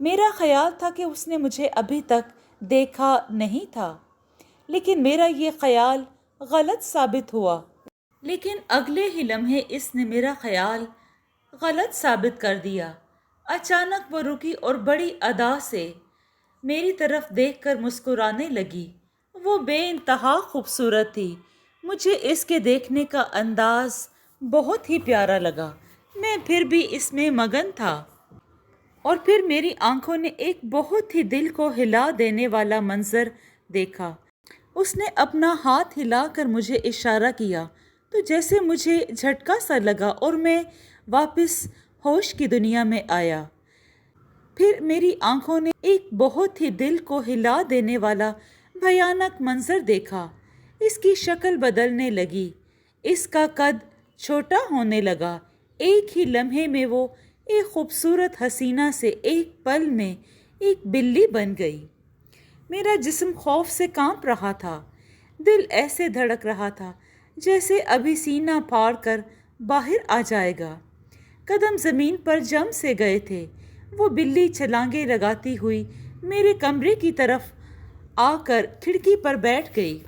میرا خیال تھا کہ اس نے مجھے ابھی تک دیکھا نہیں تھا، لیکن میرا یہ خیال غلط ثابت ہوا۔ لیکن اگلے ہی لمحے اس نے میرا خیال غلط ثابت کر دیا۔ اچانک وہ رکی اور بڑی ادا سے میری طرف دیکھ کر مسکرانے لگی۔ وہ بے انتہا خوبصورت تھی۔ مجھے اس کے دیکھنے کا انداز بہت ہی پیارا لگا۔ میں پھر بھی اس میں مگن تھا، اور پھر میری آنکھوں نے ایک بہت ہی دل کو ہلا دینے والا منظر دیکھا۔ اس نے اپنا ہاتھ ہلا کر مجھے اشارہ کیا تو جیسے مجھے جھٹکا سا لگا اور میں واپس ہوش کی دنیا میں آیا۔ پھر میری آنکھوں نے ایک بہت ہی دل کو ہلا دینے والا بھیانک منظر دیکھا۔ اس کی شکل بدلنے لگی، اس کا قد چھوٹا ہونے لگا۔ ایک ہی لمحے میں وہ ایک خوبصورت حسینہ سے ایک پل میں ایک بلی بن گئی۔ میرا جسم خوف سے کانپ رہا تھا، دل ایسے دھڑک رہا تھا جیسے ابھی سینہ پھاڑ کر باہر آ جائے گا۔ قدم زمین پر جم سے گئے تھے۔ وہ بلی چھلانگیں لگاتی ہوئی میرے کمرے کی طرف آ کر کھڑکی پر بیٹھ گئی۔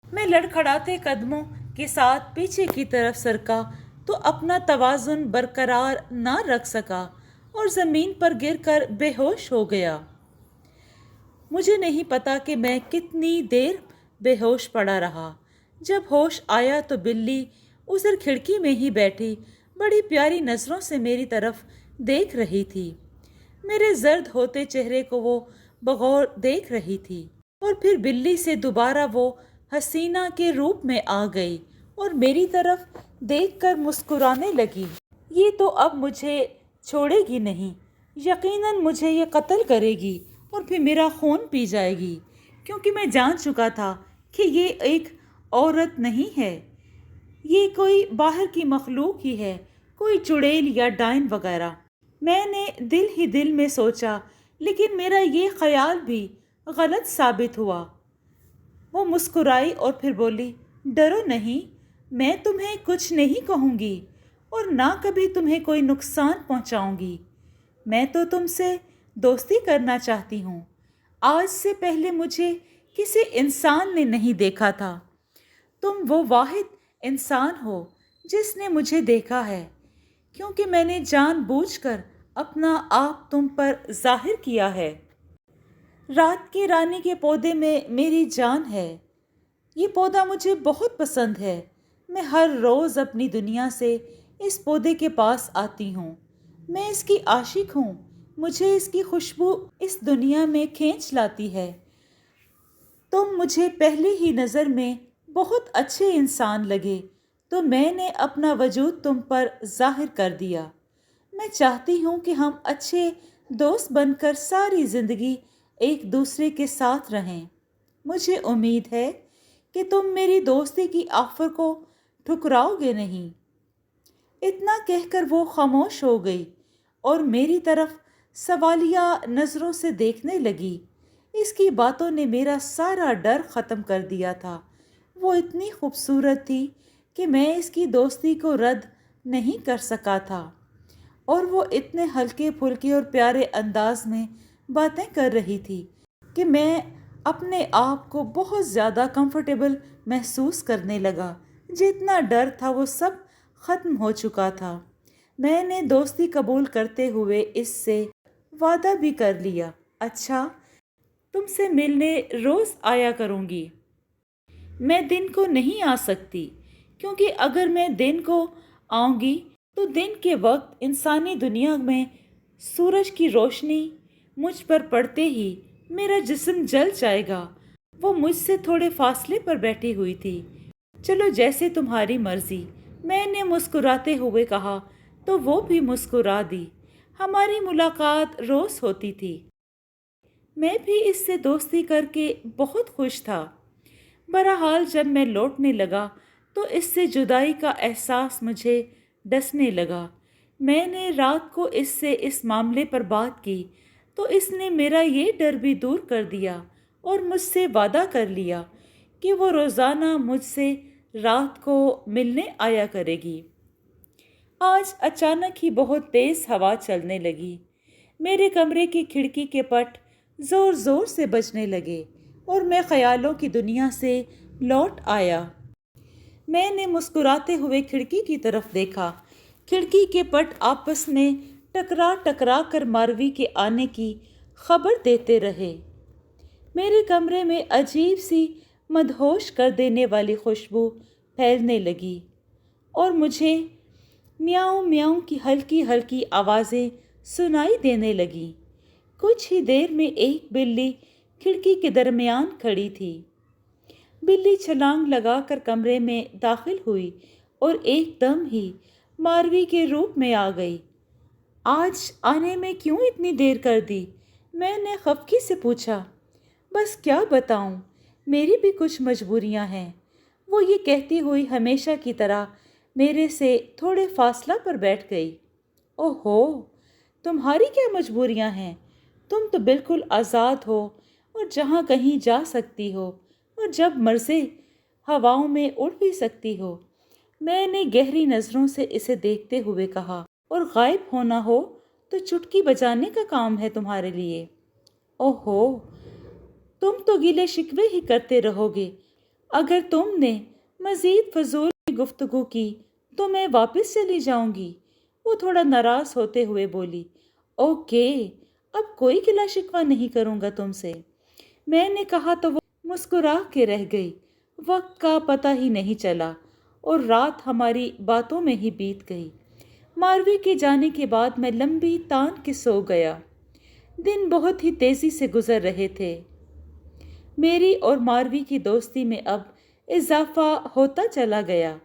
میں لڑکھڑاتے قدموں کے ساتھ پیچھے کی طرف سرکا تو اپنا توازن برقرار نہ رکھ سکا اور زمین پر گر کر بے ہوش ہو گیا۔ مجھے نہیں پتا کہ میں کتنی دیر بے ہوش پڑا رہا۔ جب ہوش آیا تو بلی ادھر کھڑکی میں ہی بیٹھی بڑی پیاری نظروں سے میری طرف دیکھ رہی تھی۔ میرے زرد ہوتے چہرے کو وہ بغور دیکھ رہی تھی، اور پھر بلی سے دوبارہ وہ حسینہ کے روپ میں آ گئی اور میری طرف دیکھ کر مسکرانے لگی۔ یہ تو اب مجھے چھوڑے گی نہیں، یقیناً مجھے یہ قتل کرے گی اور پھر میرا خون پی جائے گی، کیونکہ میں جان چکا تھا کہ یہ ایک عورت نہیں ہے، یہ کوئی باہر کی مخلوق ہی ہے، کوئی چڑیل یا ڈائن وغیرہ۔ میں نے دل ہی دل میں سوچا، لیکن میرا یہ خیال بھی غلط ثابت ہوا۔ وہ مسکرائی اور پھر بولی، ڈرو نہیں، میں تمہیں کچھ نہیں کہوں گی اور نہ کبھی تمہیں کوئی نقصان پہنچاؤں گی۔ میں تو تم سے دوستی کرنا چاہتی ہوں۔ آج سے پہلے مجھے کسی انسان نے نہیں دیکھا تھا۔ تم وہ واحد انسان ہو جس نے مجھے دیکھا ہے، کیونکہ میں نے جان بوجھ کر اپنا آپ تم پر ظاہر کیا ہے۔ رات کی رانی کے پودے میں میری جان ہے۔ یہ پودا مجھے بہت پسند ہے۔ میں ہر روز اپنی دنیا سے اس پودے کے پاس آتی ہوں۔ میں اس کی عاشق ہوں۔ مجھے اس کی خوشبو اس دنیا میں کھینچ لاتی ہے۔ تم مجھے پہلی ہی نظر میں بہت اچھے انسان لگے تو میں نے اپنا وجود تم پر ظاہر کر دیا۔ میں چاہتی ہوں کہ ہم اچھے دوست بن کر ساری زندگی ایک دوسرے کے ساتھ رہیں۔ مجھے امید ہے کہ تم میری دوستی کی آفر کو ٹھکراؤ گے نہیں۔ اتنا کہہ کر وہ خاموش ہو گئی اور میری طرف سوالیہ نظروں سے دیکھنے لگی۔ اس کی باتوں نے میرا سارا ڈر ختم کر دیا تھا۔ وہ اتنی خوبصورت تھی کہ میں اس کی دوستی کو رد نہیں کر سکا تھا، اور وہ اتنے ہلکے پھلکے اور پیارے انداز میں باتیں کر رہی تھی کہ میں اپنے آپ کو بہت زیادہ کمفرٹیبل محسوس کرنے لگا۔ جتنا ڈر تھا وہ سب ختم ہو چکا تھا۔ میں نے دوستی قبول کرتے ہوئے اس سے وعدہ بھی کر لیا، اچھا تم سے ملنے روز آیا کروں گی۔ میں دن کو نہیں آ سکتی، کیونکہ اگر میں دن کو آؤں گی تو دن کے وقت انسانی دنیا میں سورج کی روشنی مجھ پر پڑتے ہی میرا جسم جل جائے گا۔ وہ مجھ سے تھوڑے فاصلے پر بیٹھی ہوئی تھی۔ چلو جیسے تمہاری مرضی، میں نے مسکراتے ہوئے کہا تو وہ بھی مسکرا دی۔ ہماری ملاقات روز ہوتی تھی۔ میں بھی اس سے دوستی کر کے بہت خوش تھا۔ بہرحال جب میں لوٹنے لگا تو اس سے جدائی کا احساس مجھے ڈسنے لگا۔ میں نے رات کو اس سے اس معاملے پر بات کی تو اس نے میرا یہ ڈر بھی دور کر دیا اور مجھ سے وعدہ کر لیا کہ وہ روزانہ مجھ سے رات کو ملنے آیا کرے گی۔ آج اچانک ہی بہت تیز ہوا چلنے لگی۔ میرے کمرے کی کھڑکی کے پٹ زور زور سے بجنے لگے اور میں خیالوں کی دنیا سے لوٹ آیا۔ میں نے مسکراتے ہوئے کھڑکی کی طرف دیکھا۔ کھڑکی کے پٹ آپس میں ٹکرا ٹکرا کر ماروی کے آنے کی خبر دیتے رہے۔ میرے کمرے میں عجیب سی مدہوش کر دینے والی خوشبو پھیلنے لگی اور مجھے میاؤں میاؤں کی ہلکی ہلکی آوازیں سنائی دینے لگیں۔ کچھ ہی دیر میں ایک بلی کھڑکی کے درمیان کھڑی تھی۔ بلی چھلانگ لگا کر کمرے میں داخل ہوئی اور ایک دم ہی ماروی کے روپ میں آ گئی۔ آج آنے میں کیوں اتنی دیر کر دی؟ میں نے خفگی سے پوچھا۔ بس کیا بتاؤں، میری بھی کچھ مجبوریاں ہیں، وہ یہ کہتی ہوئی ہمیشہ کی طرح میرے سے تھوڑے فاصلہ پر بیٹھ گئی۔ اوہو، تمہاری کیا مجبوریاں ہیں؟ تم تو بالکل آزاد ہو اور جہاں کہیں جا سکتی ہو اور جب مرضی ہواؤں میں اڑ بھی سکتی ہو۔ میں نے گہری نظروں سے اسے دیکھتے ہوئے کہا، اور غائب ہونا ہو تو چٹکی بجانے کا کام ہے تمہارے لیے۔ اوہو، تم تو گلے شکوے ہی کرتے رہو گے۔ اگر تم نے مزید فضول گفتگو کی تو میں واپس چلی جاؤں گی، وہ تھوڑا ناراض ہوتے ہوئے بولی۔ اوکے، اب کوئی گلا شکوہ نہیں کروں گا تم سے، میں نے کہا تو وہ مسکرا کے رہ گئی۔ وقت کا پتہ ہی نہیں چلا اور رات ہماری باتوں میں ہی بیت گئی۔ ماروی کے جانے کے بعد میں لمبی تان کے سو گیا۔ دن بہت ہی تیزی سے گزر رہے تھے۔ میری اور ماروی کی دوستی میں اب اضافہ ہوتا چلا گیا۔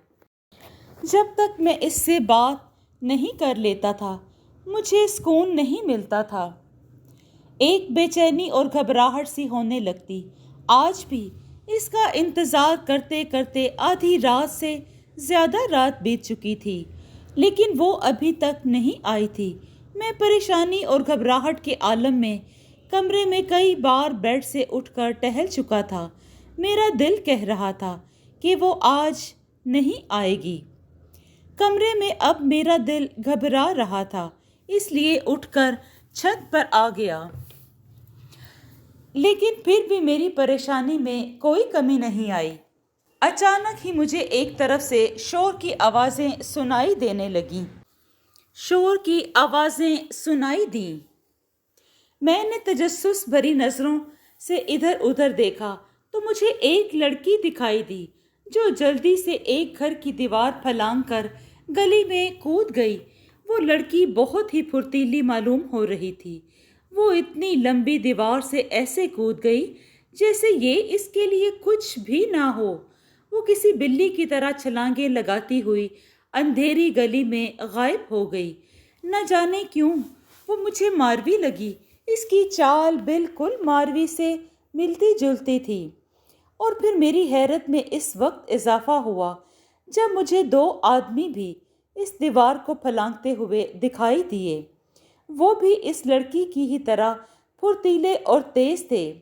جب تک میں اس سے بات نہیں کر لیتا تھا مجھے سکون نہیں ملتا تھا۔ ایک بے چینی اور گھبراہٹ سی ہونے لگتی۔ آج بھی اس کا انتظار کرتے کرتے آدھی رات سے زیادہ رات بیت چکی تھی، لیکن وہ ابھی تک نہیں آئی تھی۔ میں پریشانی اور گھبراہٹ کے عالم میں کمرے میں کئی بار بیڈ سے اٹھ کر ٹہل چکا تھا۔ میرا دل کہہ رہا تھا کہ وہ آج نہیں آئے گی۔ کمرے میں اب میرا دل گھبرا رہا تھا، اس لیے اٹھ کر چھت پر آ گیا۔ لیکن پھر بھی میری پریشانی میں کوئی کمی نہیں آئی۔ اچانک ہی مجھے ایک طرف سے شور کی آوازیں سنائی دینے لگیں۔ شور کی آوازیں سنائی دیں۔ میں نے تجسس بھری نظروں سے ادھر ادھر دیکھا تو مجھے ایک لڑکی دکھائی دی جو جلدی سے ایک گھر کی دیوار پھلانگ کر گلی میں کود گئی۔ وہ لڑکی بہت ہی پھرتیلی معلوم ہو رہی تھی۔ وہ اتنی لمبی دیوار سے ایسے کود گئی جیسے یہ اس کے لیے کچھ بھی نہ ہو۔ وہ کسی بلی کی طرح چھلانگیں لگاتی ہوئی اندھیری گلی میں غائب ہو گئی۔ نہ جانے کیوں وہ مجھے ماروی لگی۔ اس کی چال بالکل ماروی سے ملتی جلتی تھی۔ اور پھر میری حیرت میں اس وقت اضافہ ہوا جب مجھے دو آدمی بھی اس دیوار کو پھلانگتے ہوئے دکھائی دیے۔ وہ بھی اس لڑکی کی ہی طرح پھرتیلے اور تیز تھے۔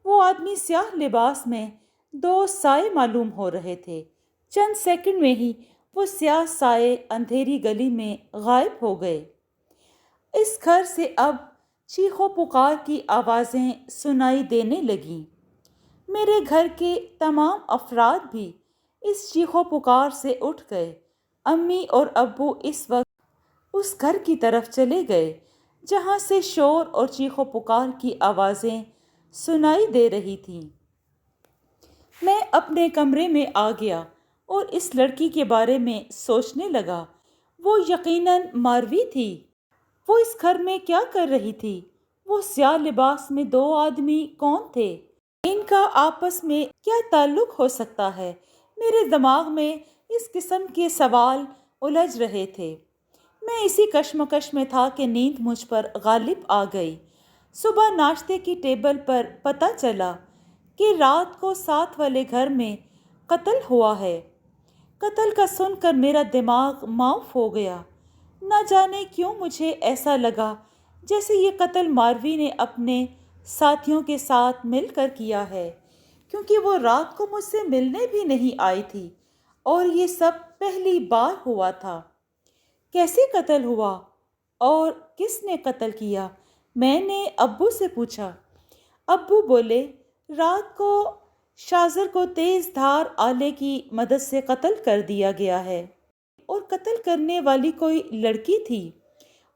وہ آدمی سیاہ لباس میں دو سائے معلوم ہو رہے تھے۔ چند سیکنڈ میں ہی وہ سیاہ سائے اندھیری گلی میں غائب ہو گئے۔ اس گھر سے اب چیخو پکار کی آوازیں سنائی دینے لگیں۔ میرے گھر کے تمام افراد بھی اس چیخو پکار سے اٹھ گئے۔ امی اور ابو اس وقت اس گھر کی طرف چلے گئے جہاں سے شور اور چیخو پکار کی آوازیں سنائی دے رہی تھیں۔ میں اپنے کمرے میں آ گیا اور اس لڑکی کے بارے میں سوچنے لگا۔ وہ یقیناً ماروی تھی۔ وہ اس گھر میں کیا کر رہی تھی؟ وہ سیاہ لباس میں دو آدمی کون تھے؟ ان کا آپس میں کیا تعلق ہو سکتا ہے؟ میرے دماغ میں اس قسم کے سوال الجھ رہے تھے۔ میں اسی کشمکش میں تھا کہ نیند مجھ پر غالب آ گئی۔ صبح ناشتے کی ٹیبل پر پتہ چلا کہ رات کو ساتھ والے گھر میں قتل ہوا ہے۔ قتل کا سن کر میرا دماغ معاف ہو گیا۔ نہ جانے کیوں مجھے ایسا لگا جیسے یہ قتل ماروی نے اپنے ساتھیوں کے ساتھ مل کر کیا ہے، کیونکہ وہ رات کو مجھ سے ملنے بھی نہیں آئی تھی اور یہ سب پہلی بار ہوا تھا۔ کیسے قتل ہوا اور کس نے قتل کیا؟ میں نے ابو سے پوچھا۔ ابو بولے، رات کو شازر کو تیز دھار آلے کی مدد سے قتل کر دیا گیا ہے، اور قتل کرنے والی کوئی لڑکی تھی۔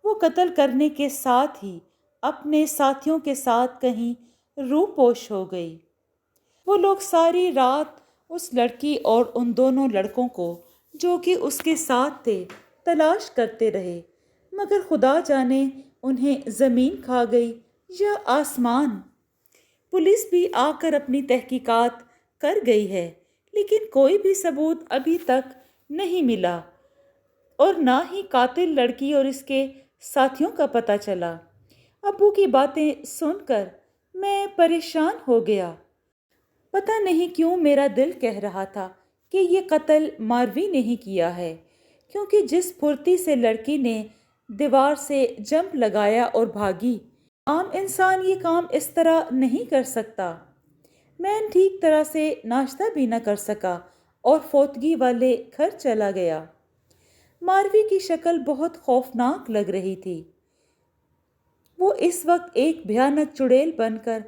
وہ قتل کرنے کے ساتھ ہی اپنے ساتھیوں کے ساتھ کہیں روح پوش ہو گئی۔ وہ لوگ ساری رات اس لڑکی اور ان دونوں لڑکوں کو جو کہ اس کے ساتھ تھے تلاش کرتے رہے، مگر خدا جانے انہیں زمین کھا گئی یا آسمان۔ پولیس بھی آ کر اپنی تحقیقات کر گئی ہے، لیکن کوئی بھی ثبوت ابھی تک نہیں ملا، اور نہ ہی قاتل لڑکی اور اس کے ساتھیوں کا پتہ چلا۔ ابو کی باتیں سن کر میں پریشان ہو گیا۔ پتہ نہیں کیوں میرا دل کہہ رہا تھا کہ یہ قتل ماروی نے ہی کیا ہے، کیونکہ جس پھرتی سے لڑکی نے دیوار سے جمپ لگایا اور بھاگی، عام انسان یہ کام اس طرح نہیں کر سکتا۔ میں ٹھیک طرح سے ناشتہ بھی نہ کر سکا اور فوتگی والے گھر چلا گیا۔ ماروی کی شکل بہت خوفناک لگ رہی تھی۔ وہ اس وقت ایک بھیانک چڑیل بن کر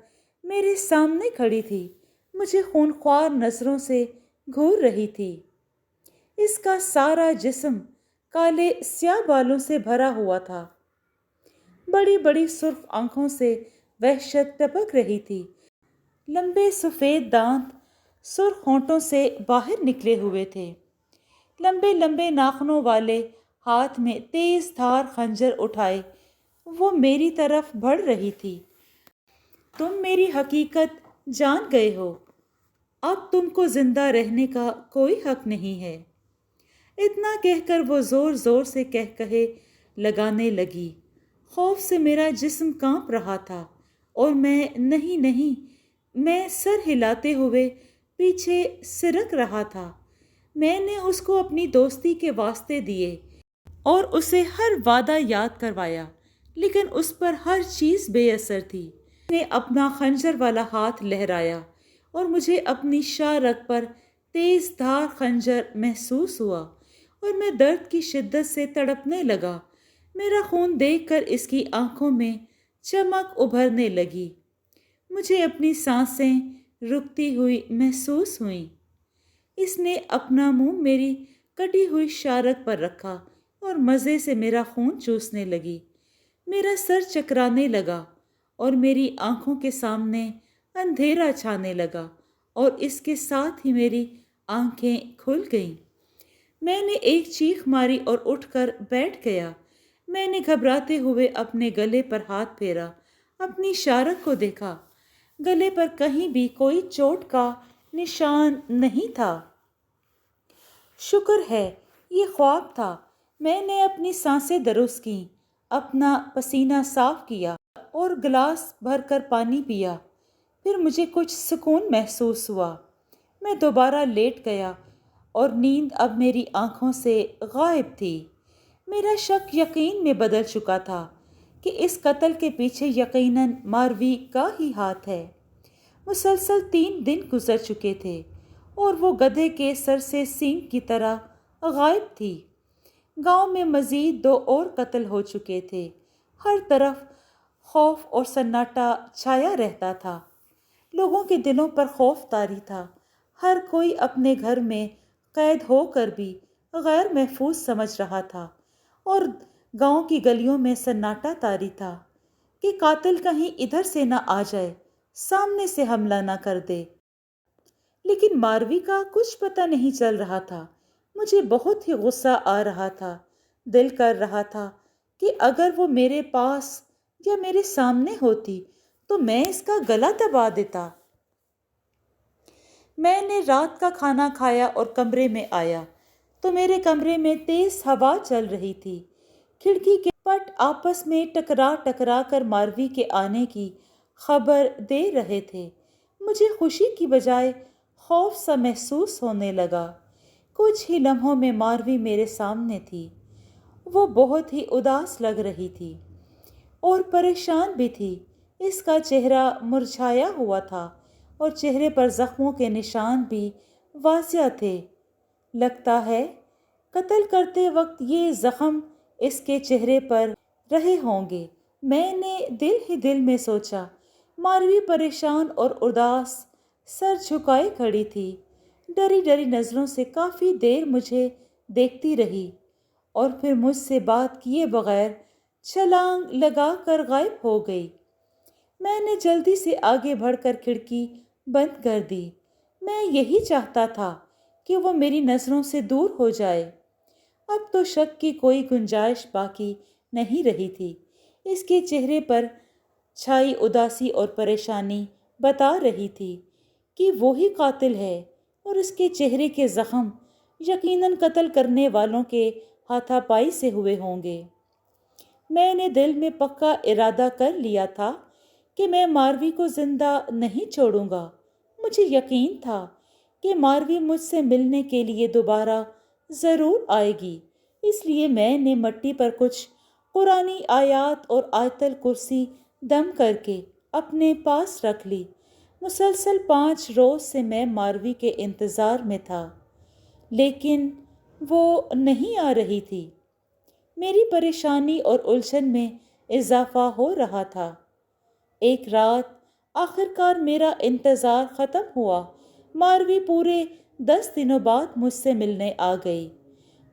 میرے سامنے کھڑی تھی، مجھے خونخوار نظروں سے گھور رہی تھی۔ اس کا سارا جسم کالے سیاہ بالوں سے بھرا ہوا تھا، بڑی بڑی سرخ آنکھوں سے وحشت ٹپک رہی تھی، لمبے سفید دانت سرخ ہونٹوں سے باہر نکلے ہوئے تھے، لمبے لمبے ناخنوں والے ہاتھ میں تیز دھار خنجر اٹھائے وہ میری طرف بڑھ رہی تھی۔ تم میری حقیقت جان گئے ہو، اب تم کو زندہ رہنے کا کوئی حق نہیں ہے۔ اتنا کہہ کر وہ زور زور سے کہے لگانے لگی۔ خوف سے میرا جسم کانپ رہا تھا اور میں سر ہلاتے ہوئے پیچھے سرک رہا تھا۔ میں نے اس کو اپنی دوستی کے واسطے دیے اور اسے ہر وعدہ یاد کروایا، لیکن اس پر ہر چیز بے اثر تھی۔ اس نے اپنا خنجر والا ہاتھ لہرایا اور مجھے اپنی شارک پر تیز دھار خنجر محسوس ہوا اور میں درد کی شدت سے تڑپنے لگا۔ میرا خون دیکھ کر اس کی آنکھوں میں چمک ابھرنے لگی۔ مجھے اپنی سانسیں رکتی ہوئی محسوس ہوئیں۔ اس نے اپنا منہ میری کٹی ہوئی شارک پر رکھا اور مزے سے میرا خون چوسنے لگی۔ میرا سر چکرانے لگا اور میری آنکھوں کے سامنے اندھیرا چھانے لگا اور اس کے ساتھ ہی میری آنکھیں کھل گئیں۔ میں نے ایک چیخ ماری اور اٹھ کر بیٹھ گیا۔ میں نے گھبراتے ہوئے اپنے گلے پر ہاتھ پھیرا، اپنی شارک کو دیکھا۔ گلے پر کہیں بھی کوئی چوٹ کا نشان نہیں تھا۔ شکر ہے یہ خواب تھا۔ میں نے اپنی سانسیں درست کیں، اپنا پسینہ صاف کیا اور گلاس بھر کر پانی پیا۔ پھر مجھے کچھ سکون محسوس ہوا۔ میں دوبارہ لیٹ گیا اور نیند اب میری آنکھوں سے غائب تھی۔ میرا شک یقین میں بدل چکا تھا کہ اس قتل کے پیچھے یقیناً ماروی کا ہی ہاتھ ہے۔ مسلسل 3 دن گزر چکے تھے اور وہ گدھے کے سر سے سینگ کی طرح غائب تھی۔ گاؤں میں مزید 2 اور قتل ہو چکے تھے۔ ہر طرف خوف اور سناٹا چھایا رہتا تھا۔ لوگوں کے دلوں پر خوف طاری تھا۔ ہر کوئی اپنے گھر میں قید ہو کر بھی غیر محفوظ سمجھ رہا تھا، اور گاؤں کی گلیوں میں سناٹا طاری تھا کہ قاتل کہیں ادھر سے نہ آ جائے، سامنے سے حملہ نہ کر دے۔ لیکن ماروی کا کچھ پتہ نہیں چل رہا تھا۔ مجھے بہت ہی غصہ آ رہا تھا۔ دل کر رہا تھا کہ اگر وہ میرے پاس یا میرے سامنے ہوتی تو میں اس کا گلا دبا دیتا۔ میں نے رات کا کھانا کھایا اور کمرے میں آیا تو میرے کمرے میں تیز ہوا چل رہی تھی۔ کھڑکی کے پٹ آپس میں ٹکرا ٹکرا کر ماروی کے آنے کی خبر دے رہے تھے۔ مجھے خوشی کی بجائے خوف سا محسوس ہونے لگا۔ کچھ ہی لمحوں میں ماروی میرے سامنے تھی۔ وہ بہت ہی اداس لگ رہی تھی اور پریشان بھی تھی۔ اس کا چہرہ مرجھایا ہوا تھا اور چہرے پر زخموں کے نشان بھی واضح تھے۔ لگتا ہے قتل کرتے وقت یہ زخم اس کے چہرے پر رہے ہوں گے، میں نے دل ہی دل میں سوچا۔ ماروی پریشان اور اداس سر جھکائے کھڑی تھی، ڈری ڈری نظروں سے کافی دیر مجھے دیکھتی رہی اور پھر مجھ سے بات کیے بغیر چھلانگ لگا کر غائب ہو گئی۔ میں نے جلدی سے آگے بڑھ کر کھڑکی بند کر دی۔ میں یہی چاہتا تھا کہ وہ میری نظروں سے دور ہو جائے۔ اب تو شک کی کوئی گنجائش باقی نہیں رہی تھی۔ اس کے چہرے پر چھائی اداسی اور پریشانی بتا رہی تھی کہ وہی قاتل ہے اور اس کے چہرے کے زخم یقیناً قتل کرنے والوں کے ہاتھا پائی سے ہوئے ہوں گے۔ میں نے دل میں پکا ارادہ کر لیا تھا کہ میں ماروی کو زندہ نہیں چھوڑوں گا۔ مجھے یقین تھا کہ ماروی مجھ سے ملنے کے لیے دوبارہ ضرور آئے گی، اس لیے میں نے مٹی پر کچھ قرآنی آیات اور آیت الکرسی دم کر کے اپنے پاس رکھ لی۔ مسلسل 5 روز سے میں ماروی کے انتظار میں تھا، لیکن وہ نہیں آ رہی تھی۔ میری پریشانی اور الجھن میں اضافہ ہو رہا تھا۔ ایک رات آخر کار میرا انتظار ختم ہوا۔ ماروی پورے 10 دنوں بعد مجھ سے ملنے آ گئی۔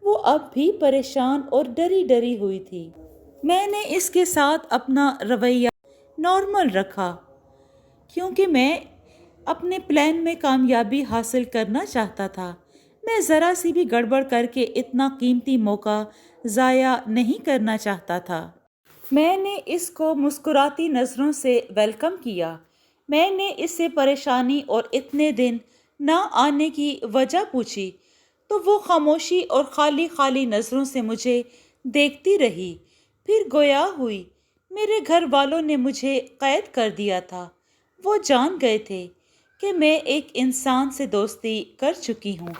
وہ اب بھی پریشان اور ڈری ڈری ہوئی تھی۔ میں نے اس کے ساتھ اپنا رویہ نارمل رکھا کیونکہ میں اپنے پلان میں کامیابی حاصل کرنا چاہتا تھا۔ میں ذرا سی بھی گڑبڑ کر کے اتنا قیمتی موقع ضائع نہیں کرنا چاہتا تھا۔ میں نے اس کو مسکراتی نظروں سے ویلکم کیا۔ میں نے اس سے پریشانی اور اتنے دن نہ آنے کی وجہ پوچھی تو وہ خاموشی اور خالی خالی نظروں سے مجھے دیکھتی رہی۔ پھر گویا ہوئی میرے گھر والوں نے مجھے قید کر دیا تھا۔ وہ جان گئے تھے کہ میں ایک انسان سے دوستی کر چکی ہوں۔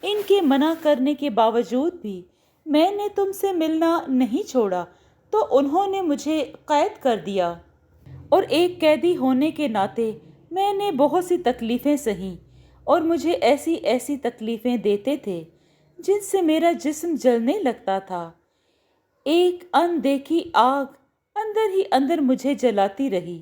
ان کے منع کرنے کے باوجود بھی میں نے تم سے ملنا نہیں چھوڑا تو انہوں نے مجھے قید کر دیا، اور ایک قیدی ہونے کے ناطے میں نے بہت سی تکلیفیں سہیں اور مجھے ایسی ایسی تکلیفیں دیتے تھے جن سے میرا جسم جلنے لگتا تھا۔ ایک اندیکھی آگ اندر ہی اندر مجھے جلاتی رہی۔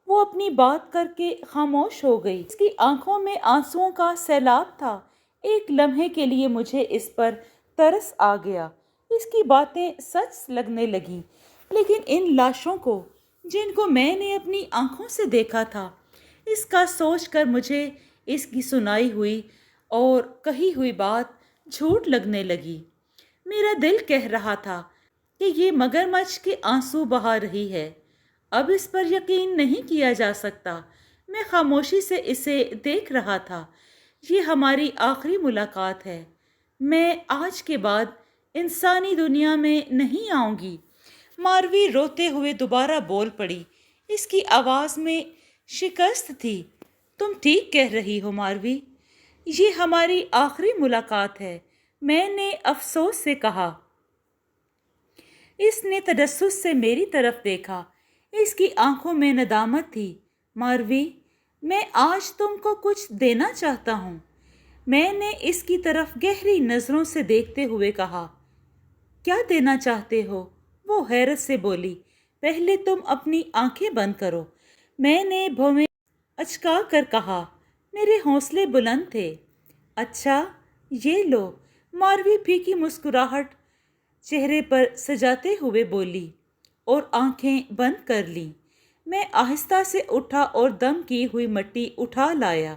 وہ اپنی بات کر کے خاموش ہو گئی۔ اس کی آنکھوں میں آنسوؤں کا سیلاب تھا۔ ایک لمحے کے لیے مجھے اس پر ترس آ گیا۔ اس کی باتیں سچ لگنے لگیں، لیکن ان لاشوں کو جن کو میں نے اپنی آنکھوں سے دیکھا تھا، اس کا سوچ کر مجھے اس کی سنائی ہوئی اور کہی ہوئی بات جھوٹ لگنے لگی۔ میرا دل کہہ رہا تھا کہ یہ مگرمچھ کے آنسو بہا رہی ہے، اب اس پر یقین نہیں کیا جا سکتا۔ میں خاموشی سے اسے دیکھ رہا تھا۔ یہ ہماری آخری ملاقات ہے۔ میں آج کے بعد انسانی دنیا میں نہیں آؤں گی۔ ماروی روتے ہوئے دوبارہ بول پڑی۔ اس کی آواز میں شکست تھی۔ تم ٹھیک کہہ رہی ہو ماروی، یہ ہماری آخری ملاقات ہے، میں نے افسوس سے کہا۔ اس نے تجسس سے میری طرف دیکھا۔ اس کی آنکھوں میں ندامت تھی۔ ماروی، میں آج تم کو کچھ دینا چاہتا ہوں، میں نے اس کی طرف گہری نظروں سے دیکھتے ہوئے کہا۔ کیا دینا چاہتے ہو؟ وہ حیرت سے بولی۔ پہلے تم اپنی آنکھیں بند کرو، میں نے بھویں اچکا کر کہا۔ میرے حوصلے بلند تھے۔ اچھا، یہ لو۔ ماروی پھیکی مسکراہٹ چہرے پر سجاتے ہوئے بولی اور آنکھیں بند کر لیں۔ میں آہستہ سے اٹھا اور دم کی ہوئی مٹی اٹھا لایا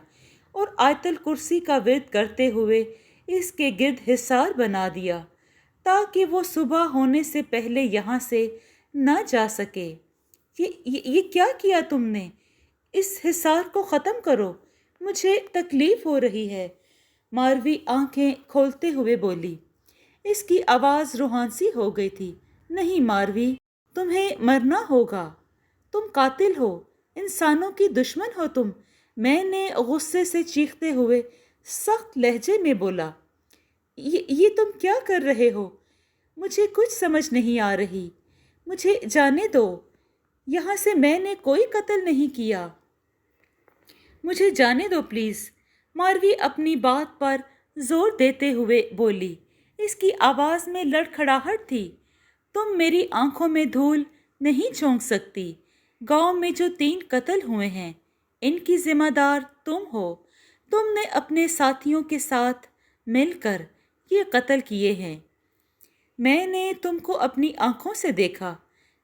اور آیت الکرسی کا ورد کرتے ہوئے اس کے گرد حصار بنا دیا تاکہ وہ صبح ہونے سے پہلے یہاں سے نہ جا سکے۔ یہ کیا کیا تم نے؟ اس حصار کو ختم کرو، مجھے تکلیف ہو رہی ہے، ماروی آنکھیں کھولتے ہوئے بولی۔ اس کی آواز روحانسی ہو گئی تھی۔ نہیں ماروی، تمہیں مرنا ہوگا، تم قاتل ہو، انسانوں کی دشمن ہو تم، میں نے غصے سے چیختے ہوئے سخت لہجے میں بولا۔ یہ تم کیا کر رہے ہو؟ مجھے کچھ سمجھ نہیں آ رہی، مجھے جانے دو، یہاں سے میں نے کوئی قتل نہیں کیا، مجھے جانے دو پلیز، ماروی اپنی بات پر زور دیتے ہوئے بولی۔ اس کی آواز میں لڑکھڑاہٹ تھی۔ تم میری آنکھوں میں دھول نہیں جھونک سکتی۔ گاؤں میں جو 3 قتل ہوئے ہیں ان کی ذمہ دار تم ہو۔ تم نے اپنے ساتھیوں کے ساتھ مل کر یہ قتل کیے ہیں۔ میں نے تم کو اپنی آنکھوں سے دیکھا۔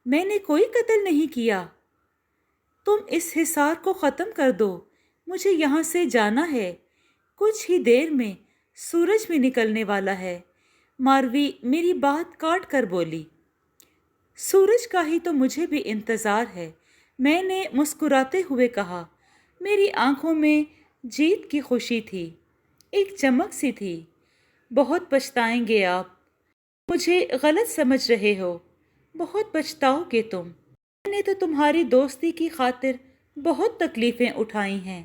میں نے کوئی قتل نہیں کیا۔ تم اس حصار کو ختم کر دو۔ مجھے یہاں سے جانا ہے۔ کچھ ہی دیر میں سورج بھی نکلنے والا ہے۔ ماروی میری بات کاٹ کر بولی۔ سورج کا ہی تو مجھے بھی انتظار ہے، میں نے مسکراتے ہوئے کہا۔ میری آنکھوں میں جیت کی خوشی تھی، ایک چمک سی تھی۔ بہت پچھتائیں گے آپ، مجھے غلط سمجھ رہے ہو، بہت پچھتاؤ گے تم۔ میں نے تو تمہاری دوستی کی خاطر بہت تکلیفیں اٹھائی ہیں۔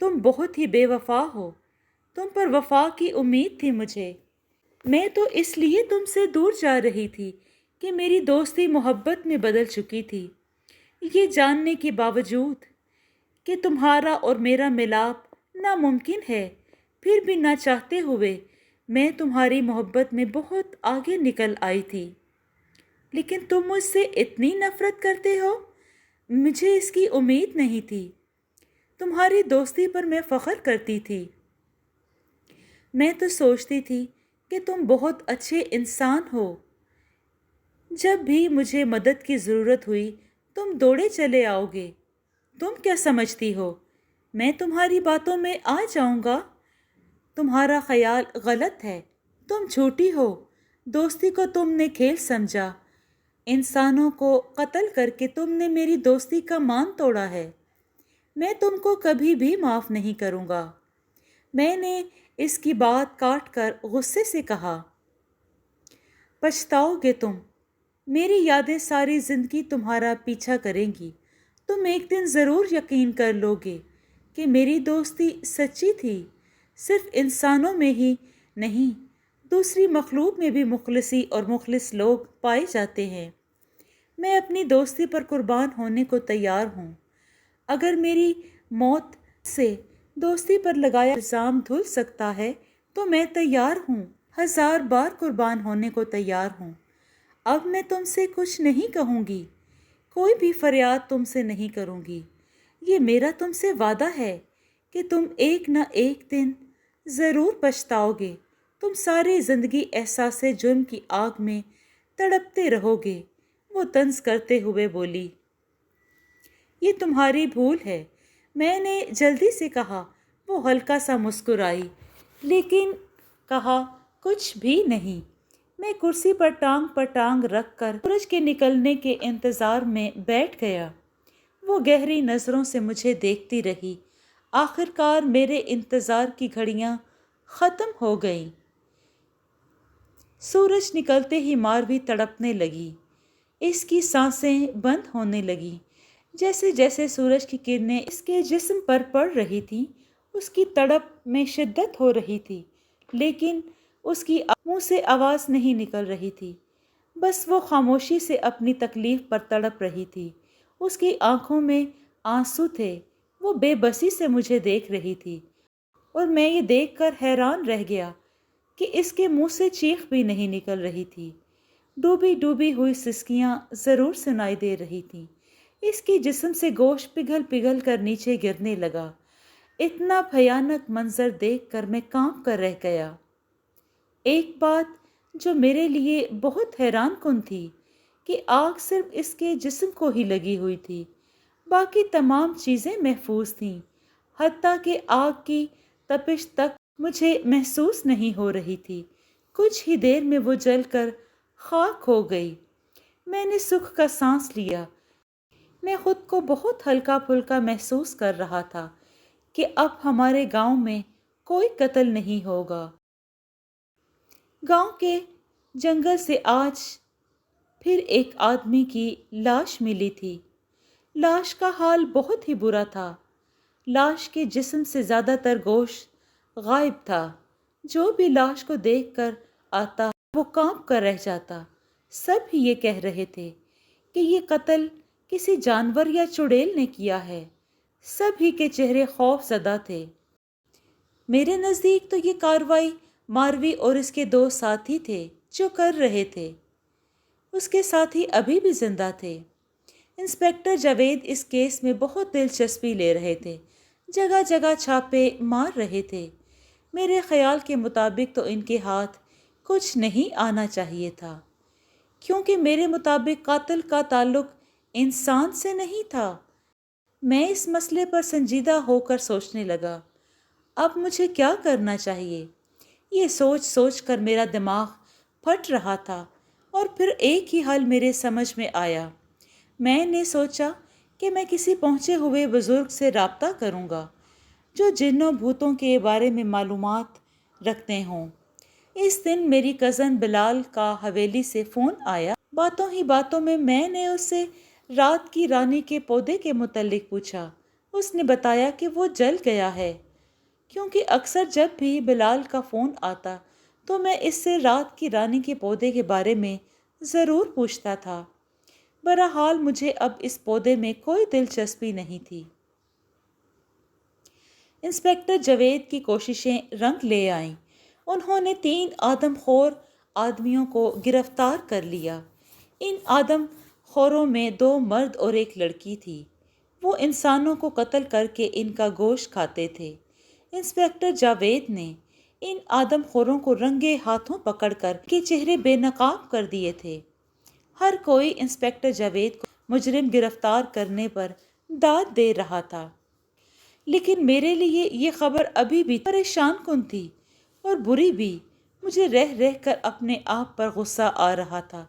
تم بہت ہی بے وفا ہو، تم پر وفا کی امید تھی مجھے۔ میں تو اس لیے تم سے دور جا رہی تھی کہ میری دوستی محبت میں بدل چکی تھی۔ یہ جاننے کے باوجود کہ تمہارا اور میرا ملاپ ناممکن ہے، پھر بھی نہ چاہتے ہوئے میں تمہاری محبت میں بہت آگے نکل آئی تھی۔ لیکن تم مجھ سے اتنی نفرت کرتے ہو، مجھے اس کی امید نہیں تھی۔ تمہاری دوستی پر میں فخر کرتی تھی۔ میں تو سوچتی تھی کہ تم بہت اچھے انسان ہو۔ جب بھی مجھے مدد کی ضرورت ہوئی تم دوڑے چلے آؤ گے۔ تم کیا سمجھتی ہو میں تمہاری باتوں میں آ جاؤں گا؟ تمہارا خیال غلط ہے، تم جھوٹی ہو۔ دوستی کو تم نے کھیل سمجھا، انسانوں کو قتل کر کے تم نے میری دوستی کا مان توڑا ہے۔ میں تم کو کبھی بھی معاف نہیں کروں گا۔ میں نے اس کی بات کاٹ کر غصے سے کہا۔ پچھتاؤ گے تم، میری یادیں ساری زندگی تمہارا پیچھا کریں گی۔ تم ایک دن ضرور یقین کر لو گے کہ میری دوستی سچی تھی۔ صرف انسانوں میں ہی نہیں، دوسری مخلوق میں بھی مخلصی اور مخلص لوگ پائے جاتے ہیں۔ میں اپنی دوستی پر قربان ہونے کو تیار ہوں۔ اگر میری موت سے دوستی پر لگایا الزام دھل سکتا ہے تو میں تیار ہوں، 1000 بار قربان ہونے کو تیار ہوں۔ اب میں تم سے کچھ نہیں کہوں گی، کوئی بھی فریاد تم سے نہیں کروں گی۔ یہ میرا تم سے وعدہ ہے کہ تم ایک نہ ایک دن ضرور پچھتاؤ گے۔ تم ساری زندگی احساس جرم کی آگ میں تڑپتے رہو گے۔ وہ طنز کرتے ہوئے بولی۔ یہ تمہاری بھول ہے، میں نے جلدی سے کہا۔ وہ ہلکا سا مسکرائی، لیکن کہا کچھ بھی نہیں۔ میں کرسی پر ٹانگ رکھ کر سورج کے نکلنے کے انتظار میں بیٹھ گیا۔ وہ گہری نظروں سے مجھے دیکھتی رہی۔ آخرکار میرے انتظار کی گھڑیاں ختم ہو گئیں۔ سورج نکلتے ہی ماروی تڑپنے لگی۔ اس کی سانسیں بند ہونے لگیں۔ جیسے جیسے سورج کی کرنیں اس کے جسم پر پڑ رہی تھیں، اس کی تڑپ میں شدت ہو رہی تھی، لیکن اس کی منہ سے آواز نہیں نکل رہی تھی۔ بس وہ خاموشی سے اپنی تکلیف پر تڑپ رہی تھی۔ اس کی آنکھوں میں آنسو تھے۔ وہ بے بسی سے مجھے دیکھ رہی تھی اور میں یہ دیکھ کر حیران رہ گیا کہ اس کے منہ سے چیخ بھی نہیں نکل رہی تھی۔ ڈوبی ڈوبی ہوئی سسکیاں ضرور سنائی دے رہی تھیں۔ اس کی جسم سے گوشت پگھل پگھل کر نیچے گرنے لگا۔ اتنا بھیانک منظر دیکھ کر میں کانپ کر رہ گیا۔ ایک بات جو میرے لیے بہت حیران کن تھی کہ آگ صرف اس کے جسم کو ہی لگی ہوئی تھی، باقی تمام چیزیں محفوظ تھیں، حتیٰ کہ آگ کی تپش تک مجھے محسوس نہیں ہو رہی تھی۔ کچھ ہی دیر میں وہ جل کر خاک ہو گئی۔ میں نے سکھ کا سانس لیا۔ میں خود کو بہت ہلکا پھلکا محسوس کر رہا تھا کہ اب ہمارے گاؤں میں کوئی قتل نہیں ہوگا۔ گاؤں کے جنگل سے آج پھر ایک آدمی کی لاش ملی تھی۔ لاش کا حال بہت ہی برا تھا۔ لاش کے جسم سے زیادہ تر گوشت غائب تھا۔ جو بھی لاش کو دیکھ کر آتا وہ کانپ کر رہ جاتا۔ سب ہی یہ کہہ رہے تھے کہ یہ قتل کسی جانور یا چڑیل نے کیا ہے۔ سب ہی کے چہرے خوف زدہ تھے۔ میرے نزدیک تو یہ کارروائی ماروی اور اس کے 2 ساتھی تھے جو کر رہے تھے۔ اس کے ساتھی ابھی بھی زندہ تھے۔ انسپیکٹر جاوید اس کیس میں بہت دلچسپی لے رہے تھے، جگہ جگہ چھاپے مار رہے تھے۔ میرے خیال کے مطابق تو ان کے ہاتھ کچھ نہیں آنا چاہیے تھا، کیونکہ میرے مطابق قاتل کا تعلق انسان سے نہیں تھا۔ میں اس مسئلے پر سنجیدہ ہو کر سوچنے لگا، اب مجھے کیا کرنا چاہیے؟ یہ سوچ سوچ کر میرا دماغ پھٹ رہا تھا، اور پھر ایک ہی حل میرے سمجھ میں آیا۔ میں نے سوچا کہ میں کسی پہنچے ہوئے بزرگ سے رابطہ کروں گا جو جنوں بھوتوں کے بارے میں معلومات رکھتے ہوں۔ اس دن میری کزن بلال کا حویلی سے فون آیا۔ باتوں ہی باتوں میں نے اس سے رات کی رانی کے پودے کے متعلق پوچھا۔ اس نے بتایا کہ وہ جل گیا ہے۔ کیونکہ اکثر جب بھی بلال کا فون آتا تو میں اس سے رات کی رانی کے پودے کے بارے میں ضرور پوچھتا تھا۔ بہرحال مجھے اب اس پودے میں کوئی دلچسپی نہیں تھی۔ انسپیکٹر جاوید کی کوششیں رنگ لے آئیں۔ انہوں نے 3 آدم خور آدمیوں کو گرفتار کر لیا۔ ان آدم خوروں میں 2 مرد اور 1 لڑکی تھی۔ وہ انسانوں کو قتل کر کے ان کا گوشت کھاتے تھے۔ انسپیکٹر جاوید نے ان آدم خوروں کو رنگے ہاتھوں پکڑ کر کے چہرے بے نقاب کر دیے تھے۔ ہر کوئی انسپیکٹر جاوید کو مجرم گرفتار کرنے پر داد دے رہا تھا، لیکن میرے لیے یہ خبر ابھی بھی پریشان کن تھی اور بری بھی۔ مجھے رہ رہ کر اپنے آپ پر غصہ آ رہا تھا۔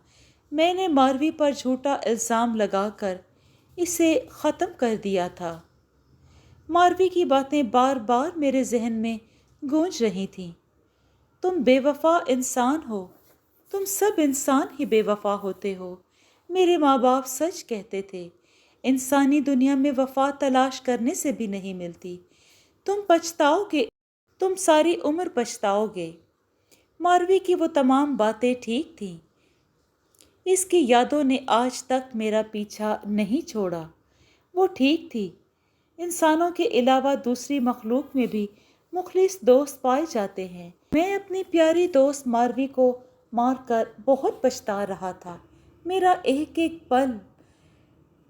میں نے ماروی پر جھوٹا الزام لگا کر اسے ختم کر دیا تھا۔ ماروی کی باتیں بار بار میرے ذہن میں گونج رہی تھیں۔ تم بے وفا انسان ہو، تم سب انسان ہی بے وفا ہوتے ہو۔ میرے ماں باپ سچ کہتے تھے، انسانی دنیا میں وفا تلاش کرنے سے بھی نہیں ملتی۔ تم پچھتاؤ گے، تم ساری عمر پچھتاؤ گے۔ ماروی کی وہ تمام باتیں ٹھیک تھیں۔ اس کی یادوں نے آج تک میرا پیچھا نہیں چھوڑا۔ وہ ٹھیک تھی۔ انسانوں کے علاوہ دوسری مخلوق میں بھی مخلص دوست پائے جاتے ہیں۔ میں اپنی پیاری دوست ماروی کو مار کر بہت پچھتا رہا تھا۔ میرا ایک ایک پل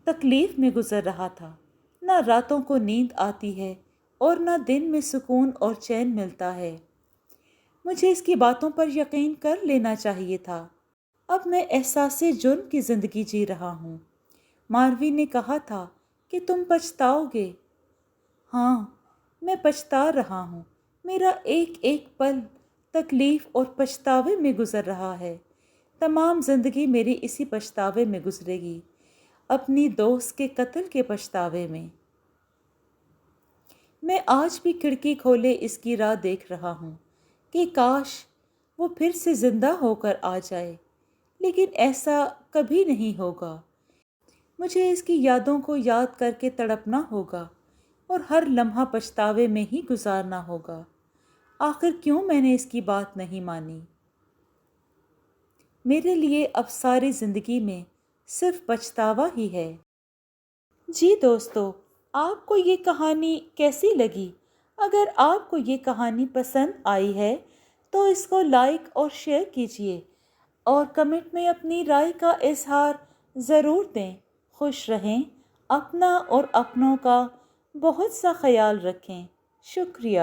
تکلیف میں گزر رہا تھا۔ نہ راتوں کو نیند آتی ہے اور نہ دن میں سکون اور چین ملتا ہے۔ مجھے اس کی باتوں پر یقین کر لینا چاہیے تھا۔ اب میں احساس جرم کی زندگی جی رہا ہوں۔ ماروی نے کہا تھا کہ تم پچھتاؤ گے۔ ہاں، میں پچھتا رہا ہوں۔ میرا ایک ایک پل تکلیف اور پچھتاوے میں گزر رہا ہے۔ تمام زندگی میری اسی پچھتاوے میں گزرے گی، اپنی دوست کے قتل کے پچھتاوے میں۔ میں آج بھی کھڑکی کھولے اس کی راہ دیکھ رہا ہوں کہ کاش وہ پھر سے زندہ ہو کر آ جائے، لیکن ایسا کبھی نہیں ہوگا۔ مجھے اس کی یادوں کو یاد کر کے تڑپنا ہوگا اور ہر لمحہ پچھتاوے میں ہی گزارنا ہوگا۔ آخر کیوں میں نے اس کی بات نہیں مانی؟ میرے لیے اب ساری زندگی میں صرف پچھتاوا ہی ہے۔ جی دوستو، آپ کو یہ کہانی کیسی لگی؟ اگر آپ کو یہ کہانی پسند آئی ہے تو اس کو لائک اور شیئر کیجیے اور کمنٹ میں اپنی رائے کا اظہار ضرور دیں۔ خوش رہیں، اپنا اور اپنوں کا بہت سا خیال رکھیں۔ شکریہ۔